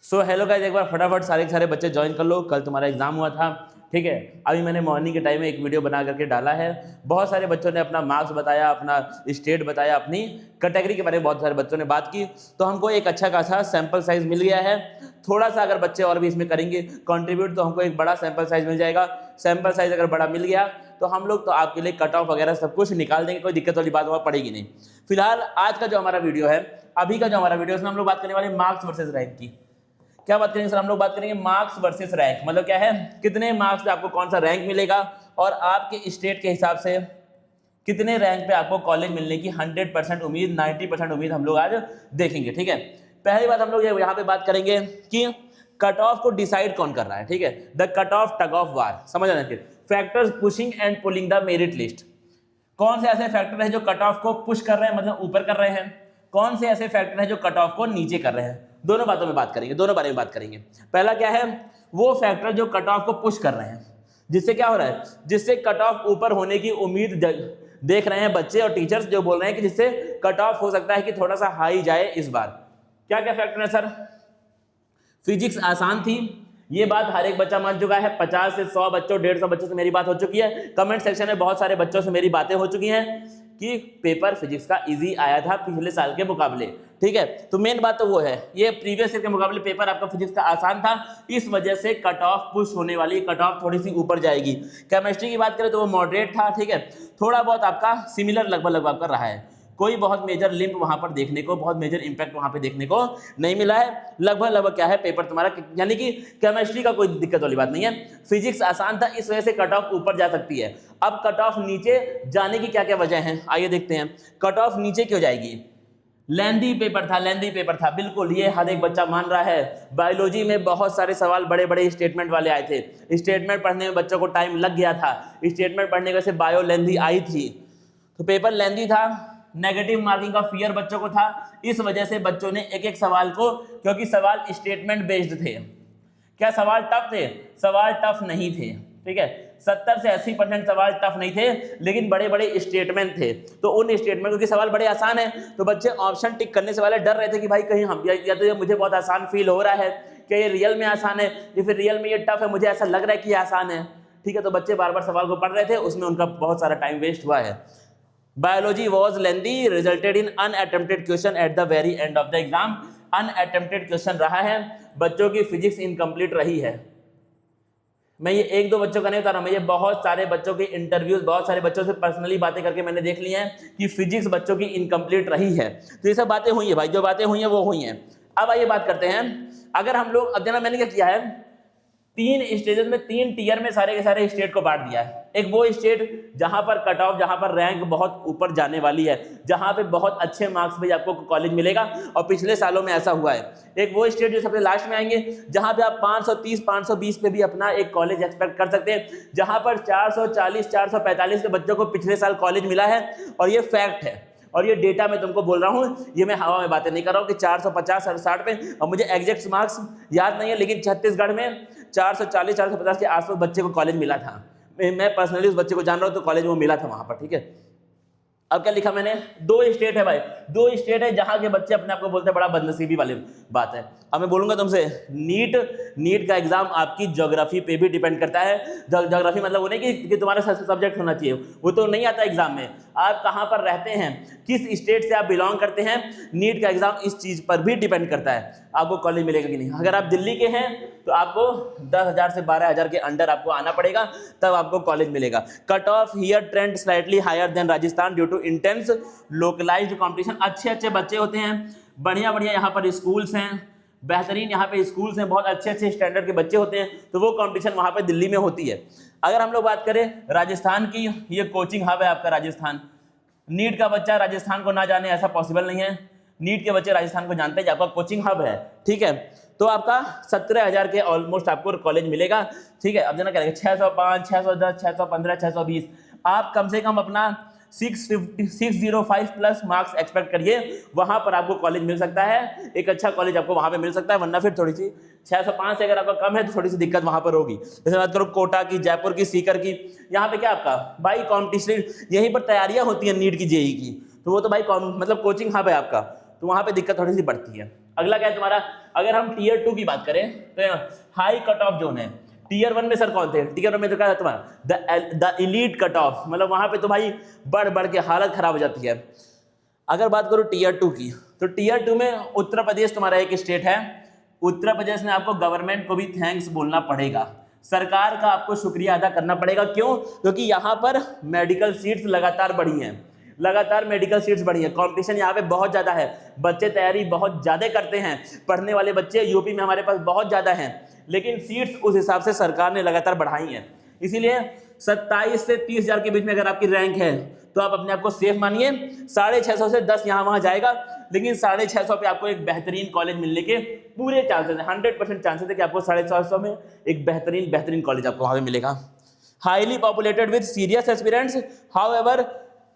So hello guys, एक बार फटाफट सारे के सारे बच्चे ज्वाइन कर लो। कल तुम्हारा एग्जाम हुआ था, ठीक है। अभी मैंने मॉर्निंग के टाइम में एक वीडियो बना करके डाला है। बहुत सारे बच्चों ने अपना मार्क्स बताया, अपना स्टेट बताया, अपनी कैटेगरी के बारे में बहुत सारे बच्चों ने बात की। तो हमको एक अच्छा खासा सैंपल साइज मिल गया है। थोड़ा सा अगर बच्चे और भी इसमें करेंगे कंट्रीब्यूट तो हमको एक बड़ा सैंपल साइज मिल जाएगा। सैंपल साइज अगर बड़ा मिल गया तो हम लोग तो आपके लिए कट ऑफ वगैरह सब कुछ निकाल देंगे, कोई दिक्कत वाली बात वहाँ पड़ेगी नहीं। फिलहाल आज का जो हमारा वीडियो है, अभी का जो हमारा वीडियो है, उसमें हम लोग बात करने वाले मार्क्स वर्सेस रैंक की। क्या बात करेंगे सर? हम लोग बात करेंगे मार्क्स वर्सेस रैंक। मतलब क्या है, कितने मार्क्स पे आपको कौन सा रैंक मिलेगा और आपके स्टेट के हिसाब से कितने रैंक पे आपको कॉलेज मिलने की 100% उम्मीद, 90% उम्मीद हम लोग आज देखेंगे, ठीक है। पहली बात हम लोग यहाँ पे बात करेंगे कि कट ऑफ को डिसाइड कौन कर रहा है, ठीक है। The cut off tug of war, समझ आना। फिर factors pushing and pulling the merit list. कौन से ऐसे फैक्टर है जो कट ऑफ को पुश कर रहे हैं, मतलब ऊपर कर रहे हैं, कौन से ऐसे फैक्टर है जो कट ऑफ को नीचे कर रहे हैं। दोनों बातों में बात करेंगे, दोनों बारे में बात करेंगे। पहला क्या है, वो फैक्टर जो कट ऑफ को पुश कर रहे हैं, जिससे क्या हो रहा है, जिससे कट ऑफ ऊपर होने की उम्मीद देख रहे हैं बच्चे और टीचर्स, जो बोल रहे हैं कि जिससे कट ऑफ हो सकता है कि थोड़ा सा हाई जाए इस बार। क्या क्या फैक्टर है सर? फिजिक्स आसान थी, ये बात हर एक बच्चा मान चुका है। 50 से 100 बच्चों, 150 बच्चों से मेरी बात हो चुकी है। कमेंट सेक्शन में बहुत सारे बच्चों से मेरी बातें हो चुकी हैं कि पेपर फिजिक्स का इजी आया था पिछले साल के मुकाबले, ठीक है। तो मेन बात तो वो है, ये प्रीवियस ईयर के मुकाबले पेपर आपका फिजिक्स का आसान था, इस वजह से कट ऑफ पुश होने वाली, कट ऑफ थोड़ी सी ऊपर जाएगी। केमिस्ट्री की बात करें तो वो मॉडरेट था, ठीक है। थोड़ा बहुत आपका सिमिलर लगभग आपका रहा है। कोई बहुत मेजर लिंप वहां पर देखने को, बहुत मेजर इंपैक्ट वहां पे देखने को नहीं मिला है। लगभग क्या है पेपर तुम्हारा, यानी कि केमिस्ट्री का कोई दिक्कत वाली बात नहीं है। फिजिक्स आसान था, इस वजह से कट ऑफ ऊपर जा सकती है। अब कट ऑफ नीचे जाने की क्या क्या वजह है, आइए देखते हैं। कट ऑफ नीचे क्यों जाएगी? लेंदी पेपर था, लेंदी पेपर था, बिल्कुल ये हर एक बच्चा मान रहा है। बायोलॉजी में बहुत सारे सवाल बड़े बड़े स्टेटमेंट वाले आए थे। स्टेटमेंट पढ़ने में बच्चों को टाइम लग गया था। स्टेटमेंट पढ़ने वजह से बायो लेंदी आई थी, तो पेपर लेंदी था। नेगेटिव मार्किंग का फियर बच्चों को था, इस वजह से बच्चों ने एक एक सवाल को, क्योंकि सवाल स्टेटमेंट बेस्ड थे। क्या सवाल टफ थे? सवाल टफ नहीं थे, ठीक है। 70 से 80% सवाल टफ नहीं थे, लेकिन बड़े बड़े स्टेटमेंट थे। तो उन स्टेटमेंट, क्योंकि सवाल बड़े आसान है, तो बच्चे ऑप्शन टिक करने से वाले डर रहे थे कि भाई कहीं हम, या तो ये मुझे बहुत आसान फील हो रहा है, क्या ये रियल में आसान है, या फिर रियल में ये टफ है, मुझे ऐसा लग रहा है कि ये आसान है, ठीक है। तो बच्चे बार बार सवाल को पढ़ रहे थे, उसमें उनका बहुत सारा टाइम वेस्ट हुआ है। Biology was lengthy, resulted in unattempted question at the very end of the exam. Unattempted question रहा है, बच्चों की फिजिक्स इनकम्प्लीट रही है। मैं ये एक दो बच्चों का नहीं बता रहा हूँ, मैं ये बहुत सारे बच्चों के इंटरव्यूज, बहुत सारे बच्चों से पर्सनली बातें करके मैंने देख ली हैं कि फिजिक्स बच्चों की इनकम्प्लीट रही है। तो ये सब बातें हुई है भाई, जो बातें हुई हैं वो हुई हैं। अब आइए बात करते हैं, अगर हम लोग, अब जना मैंने क्या किया है, 3 स्टेजेस में, 3 टीयर में सारे के सारे स्टेट को बांट दिया है। एक वो स्टेट जहां पर कट ऑफ, जहां पर रैंक बहुत ऊपर जाने वाली है, जहां पे बहुत अच्छे मार्क्स पे आपको कॉलेज मिलेगा, और पिछले सालों में ऐसा हुआ है। एक वो स्टेट जो सबसे लास्ट में आएंगे, जहां पे आप 530, 520 पे भी अपना एक कॉलेज एक्सपेक्ट कर सकते हैं, जहां पर 440, 445 के बच्चों को पिछले साल कॉलेज मिला है। और ये फैक्ट है, और ये डेटा मैं तुमको बोल रहा हूँ, ये मैं हवा में बातें नहीं कर रहा हूँ कि 450 और 60 पे, और मुझे एग्जैक्ट मार्क्स याद नहीं है, लेकिन छत्तीसगढ़ में 440, 450 के आसपास बच्चे को कॉलेज मिला था। मैं पर्सनली उस बच्चे को जान रहा हूँ, तो कॉलेज वो मिला था वहां पर, ठीक है। अब क्या लिखा मैंने, 2 स्टेट है भाई, 2 स्टेट है जहां के बच्चे अपने आप को बोलते हैं, बड़ा बदनसीबी वाली बात है। अब मैं बोलूंगा तुमसे, नीट का एग्जाम आपकी ज्योग्राफी पे भी डिपेंड करता है। ज्योग्राफी मतलब वो नहीं कि तुम्हारा सब्जेक्ट होना चाहिए, वो तो नहीं आता एग्जाम में। आप कहां पर रहते हैं, किस स्टेट से आप बिलोंग करते हैं, नीट का एग्जाम इस चीज पर भी डिपेंड करता है आपको कॉलेज मिलेगा कि नहीं। अगर आप दिल्ली के हैं तो आपको 10,000 से 12,000 के अंडर आपको आना पड़ेगा, तब आपको कॉलेज मिलेगा। Cut off here trend slightly higher than Rajasthan due to intense localised competition. अच्छे अच्छे बच्चे होते हैं, बढ़िया बढ़िया यहाँ पर स्कूल्स हैं, बेहतरीन यहाँ पे स्कूल्स हैं, बहुत अच्छे अच्छे स्टैंडर्ड के बच्चे होते हैं, तो वो कंपटीशन वहाँ पे दिल्ली में होती है। अगर हम लोग बात करें राजस्थान की, ये कोचिंग हब है आपका राजस्थान। नीट का बच्चा राजस्थान को ना जाने ऐसा पॉसिबल नहीं है, नीट के बच्चे राजस्थान को जानते हैं, आपका कोचिंग हब है, ठीक है। तो आपका 17,000 के ऑलमोस्ट आपको कॉलेज मिलेगा, ठीक है। अब जना क्या 605, 610, 615, 620, आप कम से कम अपना 605 प्लस मार्क्स एक्सपेक्ट करिए, वहां पर आपको कॉलेज मिल सकता है। एक अच्छा कॉलेज आपको वहां पे मिल सकता है, वरना फिर थोड़ी सी 605 से अगर आपका कम है तो थोड़ी सी दिक्कत वहां पर होगी। जैसे बात करो कोटा की, जयपुर की, सीकर की, यहाँ पे क्या आपका भाई कॉम्पिटिशन, यहीं पर तैयारियां होती हैं नीट की, जेई की, तो वो तो भाई मतलब कोचिंग हब है आपका, तो वहां पे दिक्कत थोड़ी सी बढ़ती है। अगला क्या है तुम्हारा, अगर हम टीयर 2 की बात करें तो हाई कट ऑफ जोन है। टीयर 1 में सर कौन थे, टीयर 1 में तो क्या है तुम्हारा द एलीट कट ऑफ, मतलब वहां पे तो भाई बढ़ बढ़ के हालत खराब हो जाती है। अगर बात करो टीयर 2 की, तो टीयर 2 में उत्तर प्रदेश तुम्हारा एक स्टेट है। उत्तर प्रदेश में आपको गवर्नमेंट को भी थैंक्स बोलना पड़ेगा, सरकार का आपको शुक्रिया अदा करना पड़ेगा। क्यों? क्योंकि यहाँ पर मेडिकल सीट्स लगातार बढ़ी हैं, लगातार मेडिकल सीट्स बढ़ी है, कंपटीशन यहाँ पे बहुत ज़्यादा है, बच्चे तैयारी बहुत ज़्यादा करते हैं, पढ़ने वाले बच्चे यूपी में हमारे पास बहुत ज़्यादा हैं, लेकिन सीट्स उस हिसाब से सरकार ने लगातार बढ़ाई हैं। इसीलिए 27 से 30,000 के बीच में अगर आपकी रैंक है तो आप अपने आप को सेफ मानिए। 650 से 10 यहाँ वहाँ जाएगा, लेकिन 650 पे आपको एक बेहतरीन कॉलेज मिलने के पूरे चांसेस हैं, 100% चांसेस है कि आपको 650 में एक बेहतरीन कॉलेज आपको वहाँ पे मिलेगा। Highly populated with serious aspirants, however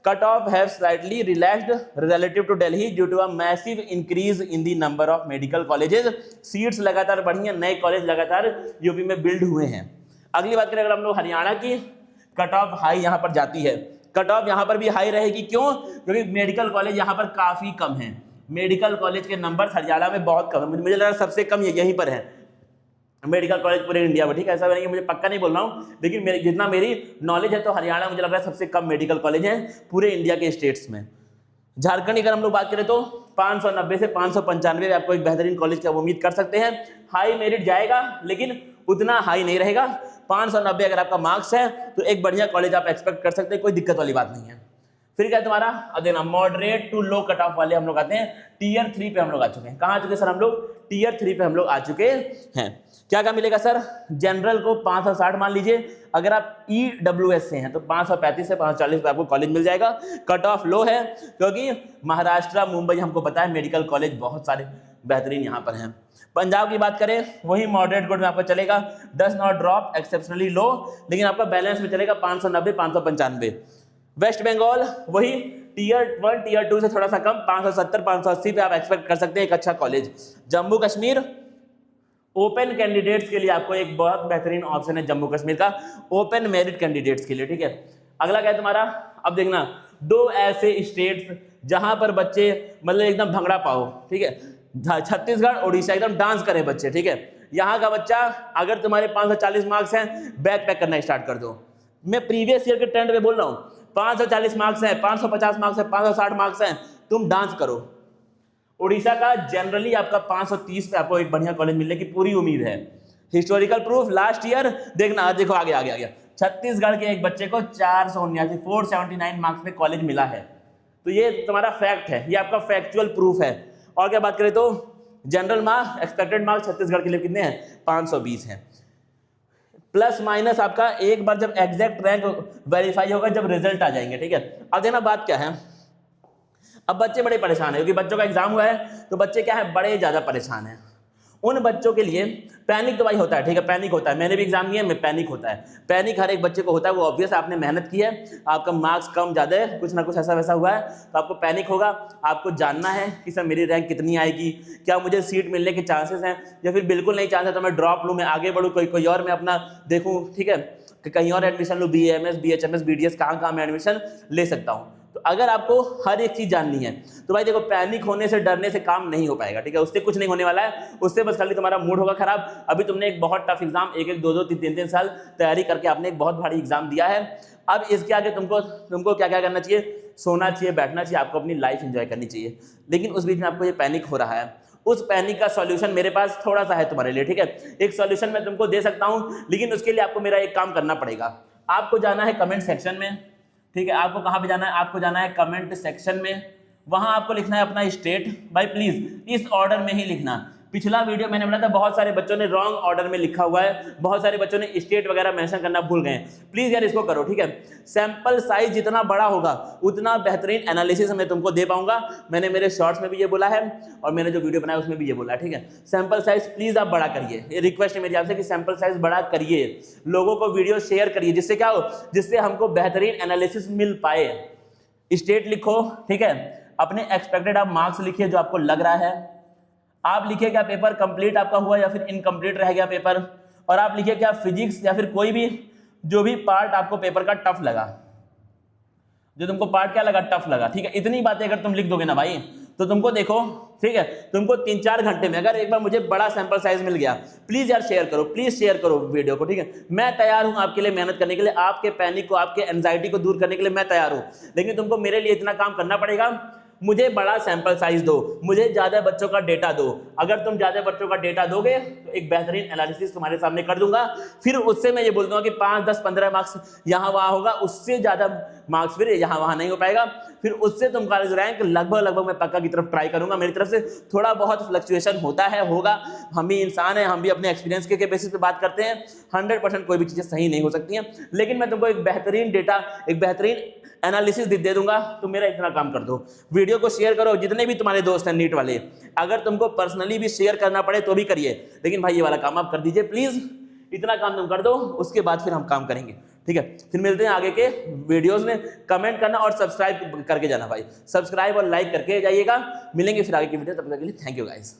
cut off have slightly relaxed relative to Delhi due to a massive increase in the number of medical colleges। Seats लगातार बढ़ी हैं, नए कॉलेज लगातार यूपी में बिल्ड हुए हैं। अगली बात करें अगर हम लोग हरियाणा की, कट ऑफ हाई यहाँ पर जाती है, कट ऑफ यहाँ पर भी हाई रहेगी। क्यों? क्योंकि मेडिकल कॉलेज यहाँ पर काफी कम है, मेडिकल कॉलेज के नंबर हरियाणा में बहुत कम है, मुझे लग रहा है सबसे कम यहीं पर है मेडिकल कॉलेज पूरे इंडिया में। ठीक है, ऐसा नहीं, मुझे पक्का नहीं बोल रहा हूँ, लेकिन जितना मेरी नॉलेज है तो हरियाणा मुझे लग रहा है सबसे कम मेडिकल कॉलेज हैं पूरे इंडिया के स्टेट्स में। झारखंड की अगर हम लोग बात करें तो 590 से 595 आपको एक बेहतरीन कॉलेज की उम्मीद कर सकते हैं। हाई मेरिट जाएगा लेकिन उतना हाई नहीं रहेगा। 590 अगर आपका मार्क्स है तो एक बढ़िया कॉलेज आप एक्सपेक्ट कर सकते हैं, कोई दिक्कत वाली बात नहीं है। फिर क्या तुम्हारा, अब देखना, moderate to low cut off वाले हम लोग आते हैं, टीयर 3 पे हम लोग आ चुके हैं। कहाँ आ चुके सर हम लोग? टीयर 3 पे हम लोग आ चुके हैं। क्या क्या मिलेगा सर? जनरल को 560 मान लीजिए, अगर आप EWS से हैं तो 535 से 540 पे आपको कॉलेज मिल जाएगा। कट ऑफ लो है क्योंकि महाराष्ट्र, मुंबई हमको पता है मेडिकल कॉलेज बहुत सारे बेहतरीन यहाँ पर हैं। पंजाब की बात करें, वही मॉडरेट गुड में आपको चलेगा, डज नॉट ड्रॉप, एक्सेप्शनली लो, लेकिन आपका बैलेंस में चलेगा 590 595। वेस्ट बंगाल वही टीयर 1 टीयर 2 से थोड़ा सा कम, 570 580 पे आप एक्सपेक्ट कर सकते हैं एक अच्छा college. Jammu Kashmir open candidates के लिए आपको एक बहुत बेहतरीन ऑप्शन है जम्मू कश्मीर का, ओपन मेरिट कैंडिडेट्स के लिए। ठीक है, अगला क्या है तुम्हारा, अब देखना, 2 ऐसे स्टेट्स जहां पर बच्चे मतलब एकदम भंगड़ा पाओ। ठीक है, छत्तीसगढ़ उड़ीसा एकदम डांस करे बच्चे। ठीक है, यहाँ का बच्चा अगर तुम्हारे 540 मार्क्स हैं, बैक पैक करना स्टार्ट कर दो। मैं प्रीवियस ईयर के ट्रेंड पे बोल रहा हूँ, 540 मार्क्स हैं, 550 मार्क्स हैं, 560 मार्क्स हैं, तुम डांस करो। उड़ीसा का जनरली आपका 530 पे आपको एक बढ़िया कॉलेज मिलने की पूरी उम्मीद है। हिस्टोरिकल प्रूफ लास्ट ईयर देखना, देखो आगे आ गया, छत्तीसगढ़ के एक बच्चे को 479 मार्क्स पे कॉलेज मिला है, तो ये तुम्हारा फैक्ट है, ये आपका फैक्चुअल प्रूफ है। और क्या बात करें तो general marks, expected marks Chhattisgarh के लिए कितने हैं? 520 हैं। प्लस माइनस आपका एक बार जब एग्जैक्ट रैंक वेरीफाई होगा, जब रिजल्ट आ जाएंगे। ठीक है, अब देखना बात क्या है, अब बच्चे बड़े परेशान हैं क्योंकि बच्चों का एग्जाम हुआ है, तो बच्चे क्या है, बड़े ज्यादा परेशान हैं। उन बच्चों के लिए पैनिक तो भाई होता है, ठीक है, पैनिक होता है, मैंने भी एग्जाम दिया है, पैनिक होता है, पैनिक हर एक बच्चे को होता है। वो ऑब्वियस, आपने मेहनत की है, आपका मार्क्स कम ज्यादा है, कुछ ना कुछ ऐसा वैसा हुआ है, तो आपको पैनिक होगा। आपको जानना है कि सर मेरी रैंक कितनी आएगी, क्या मुझे सीट मिलने के चांसेस हैं, या फिर बिल्कुल नहीं चांस है तो मैं ड्रॉप लूँ, मैं आगे बढ़ूँ, कोई और मैं अपना देखूँ। ठीक है, कि कहीं और एडमिशन लूँ, BAMS BHMS BDS कहाँ मैं एडमिशन ले सकता हूँ। तो अगर आपको हर एक चीज जाननी है तो भाई देखो, पैनिक होने से, डरने से काम नहीं हो पाएगा। ठीक है, उससे कुछ नहीं होने वाला है, उससे बस खाली तुम्हारा मूड होगा खराब। अभी तुमने एक बहुत टफ एग्जाम 1-1 2-2 3-3 साल तैयारी करके आपने एक बहुत भारी एग्जाम दिया है। अब इसके आगे तुमको क्या क्या करना चाहिए? सोना चाहिए, बैठना चाहिए, आपको अपनी लाइफ एंजॉय करनी चाहिए। लेकिन उस बीच में आपको ये पैनिक हो रहा है, उस पैनिक का सॉल्यूशन मेरे पास थोड़ा सा है तुम्हारे लिए। ठीक है, एक सॉल्यूशन मैं तुमको दे सकता हूं, लेकिन उसके लिए आपको मेरा एक काम करना पड़ेगा। आपको जाना है कमेंट सेक्शन में। ठीक है, आपको कहां पे जाना है? आपको जाना है कमेंट सेक्शन में, वहां आपको लिखना है अपना स्टेट। भाई प्लीज इस ऑर्डर में ही लिखना। पिछला वीडियो मैंने बनाया था, बहुत सारे बच्चों ने रॉन्ग ऑर्डर में लिखा हुआ है, बहुत सारे बच्चों ने स्टेट वगैरह मेंशन करना भूल गए। प्लीज यार इसको करो। ठीक है, सैंपल साइज जितना बड़ा होगा उतना बेहतरीन एनालिसिस मैं तुमको दे पाऊंगा। मैंने मेरे शॉर्ट्स में भी ये बोला है और मैंने जो वीडियो बनाया उसमें भी ये बोला है। ठीक है, सैंपल साइज प्लीज आप बड़ा करिए, ये रिक्वेस्ट है मेरी आपसे कि सैंपल साइज बड़ा करिए, लोगों को वीडियो शेयर करिए, जिससे क्या हो, जिससे हमको बेहतरीन एनालिसिस मिल पाए। स्टेट लिखो। ठीक है, अपने एक्सपेक्टेड आप मार्क्स लिखिए जो आपको लग रहा है। आप लिखिए क्या पेपर कंप्लीट आपका हुआ या फिर इनकम्प्लीट रह गया पेपर, और आप लिखिए क्या फिजिक्स या फिर कोई भी जो भी पार्ट आपको पेपर का टफ लगा, जो तुमको पार्ट क्या लगा, टफ लगा। ठीक है, इतनी बातें अगर तुम लिख दोगे ना भाई, तो तुमको देखो, ठीक है, तुमको 3-4 घंटे में अगर एक बार मुझे बड़ा सैंपल साइज मिल गया, प्लीज यार शेयर करो, प्लीज शेयर करो वीडियो को, ठीक है। मैं तैयार हूं आपके लिए मेहनत करने के लिए, आपके पैनिक को, आपके एंजाइटी को दूर करने के लिए मैं तैयार हूं, लेकिन तुमको मेरे लिए इतना काम करना पड़ेगा, मुझे बड़ा सैंपल साइज दो, मुझे ज्यादा बच्चों का डेटा दो। अगर तुम ज्यादा बच्चों का डेटा दोगे तो एक बेहतरीन एनालिसिस तुम्हारे सामने कर दूंगा, फिर उससे मैं ये बोल दूंगा कि 5, 10, 15 मार्क्स यहाँ वहां होगा, उससे ज्यादा मार्क्स फिर यहाँ वहां नहीं हो पाएगा, फिर उससे तुम्हारा रैंक लगभग मैं पक्का की तरफ ट्राई करूंगा। मेरी तरफ से थोड़ा बहुत फ्लक्चुएशन होता है, होगा, हम भी इंसान हैं, हम भी अपने एक्सपीरियंस के बेसिस पे बात करते हैं, 100% कोई भी चीजें सही नहीं हो सकती हैं, लेकिन मैं तुमको एक बेहतरीन डेटा, एक बेहतरीन एनालिसिस दे दूंगा। तुम मेरा इतना काम कर दो, वीडियो को शेयर करो, जितने भी तुम्हारे दोस्त हैं नीट वाले, अगर तुमको पर्सनली भी शेयर करना पड़े तो भी करिए, लेकिन भाई ये वाला काम आप कर दीजिए प्लीज, इतना काम तुम कर दो, उसके बाद फिर हम काम करेंगे, ठीक है। फिर मिलते हैं आगे के वीडियोस में, कमेंट करना और सब्सक्राइब करके जाना भाई, सब्सक्राइब और लाइक करके जाइएगा। मिलेंगे फिर आगे की वीडियो, तब तक के लिए थैंक यू गाइस।